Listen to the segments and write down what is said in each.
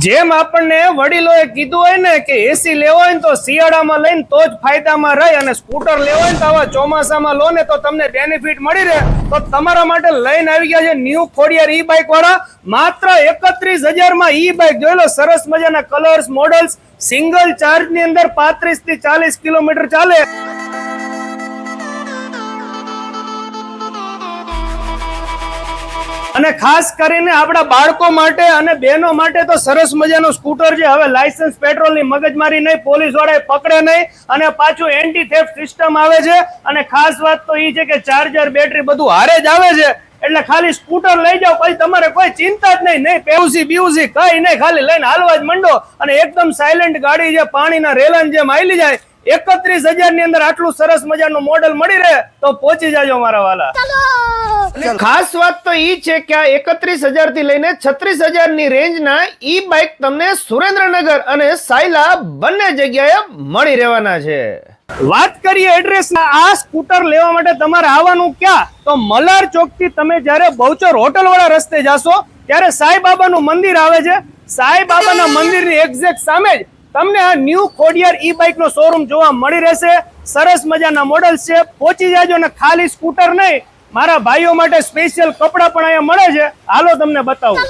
જેમ આપણને વડીલોએ કીધું હોય ને કે એસી લેવો હોય ને તો શિયાળામાં લઈને તો જ ફાયદામાં રહે, અને સ્કૂટર લેવો હોય ને તો આવા ચોમાસામાં લો ને તો તમને બેનિફિટ મળી રહે. તો તમારા માટે લઈને આવી ગયા છે ન્યુ ખોડિયાર ઈ બાઇક વાળા. માત્ર 31,000 માં ઈ બાઇક જોઈ લો. સરસ મજાના કલર્સ, મોડલ્સ, સિંગલ ચાર્જ ની અંદર 35 થી 40 કિલોમીટર ચાલે. અને ખાસ કરીને આપણા બાળકો માટે અને બહેનો માટે તો સરસ મજાનું સ્કૂટર છે. હવે લાયસન્સ, પેટ્રોલની મગજમારી નહીં, પોલીસ વાળા પકડે નહીં, અને પાછું એન્ટી થેફ્ટ સિસ્ટમ આવે છે. અને ખાસ વાત તો એ છે કે ચાર્જર, બેટરી બધું હારે જ આવે છે. એટલે ખાલી સ્કૂટર લઈ જાઓ, પછી તમારે કોઈ ચિંતા જ નહીં, પેવસી બીવસી કઈ નહીં, ખાલી લઈને હાલવા જ મંડો. અને એકદમ સાયલેન્ટ ગાડી છે, પાણીના રેલાન જેમ હાલી જાય. 31,000 ની અંદર આટલું સરસ મજાનું મોડેલ મળી રહે તો પહોંચી જાજો મારા વાલા. ખાસ વાત તો ઈ છે કે આ 31,000 થી લઈને 36,000 ની રેન્જ ના ઈ બાઇક તમને સુરેન્દ્રનગર અને સાયલા બંને જગ્યાએ મળી રહેવાના છે. વાત કરીએ એડ્રેસ ના. આ સ્કૂટર લેવા માટે તમારે આવવાનું ક્યાં? તો મલાર ચોક થી તમે જયારે બહુચર હોટલ વાળા રસ્તે જાશો ત્યારે સાઈ બાબાનું મંદિર આવે છે. સાઈ બાબાના મંદિરની એક્ઝેક્ટ સામે જ તમને આ ન્યુ ખોડિયાર ઈ બાઇક નો શોરૂમ જોવા મળી રહેશે. સરસ મજાના મોડલ્સ છે. પહોંચી જાજો. ને ખાલી સ્કૂટર નહીં, મારા ભાઈઓ માટે સ્પેશિયલ કપડા પણ અહીંયા મળે છે. હાલો તમને બતાવું.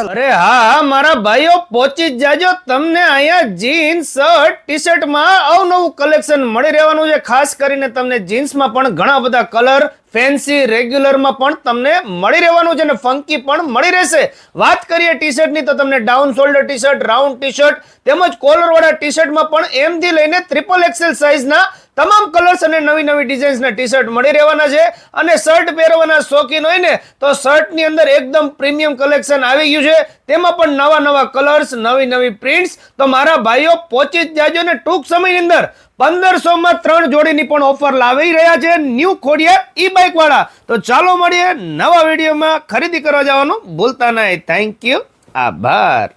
અરે હા મારા ભાઈઓ, પહોંચી જ જાજો. તમને અહીંયા જીન્સ, શર્ટ, ટી શર્ટ માં અવનવું કલેક્શન મળી રહેવાનું છે. ખાસ કરીને તમને જીન્સમાં પણ ઘણા બધા કલર, ફેન્સી, રેગ્યુલર માં પણ તમને મળી રહેવાનું છે, અને ફંકી પણ મળી રહેશે. વાત કરીએ ટી શર્ટ ની તો તમને down shoulder T shirt, round T shirt તેમજ કોલર વાળા ટી શર્ટ માં પણ એમ થી લઈને XXL સાઇઝ ના તમામ કલર્સ અને નવી નવી ડિઝાઇન્સ ના ટી શર્ટ મળી રહેવાના છે. અને શર્ટ પહેરવાના શોખીન હોય ને તો શર્ટ ની અંદર એકદમ પ્રીમિયમ કલેક્શન આવી ગયું છે. તેમાં પણ નવા નવા કલર્સ, નવી નવી પ્રિન્ટ્સ. તો મારા ભાઈઓ પહોંચી જ જાજો. ને ટૂંક સમયની અંદર 1500 માં 3 જોડીની પણ ઓફર લાવી રહ્યા છે ન્યુ ખોડિયાર ઈ બાઇક વાળા. તો ચાલો મળીએ નવા વિડીયોમાં. ખરીદી કરવા જવાનું ભૂલતા નહીં. Thank you. આભાર.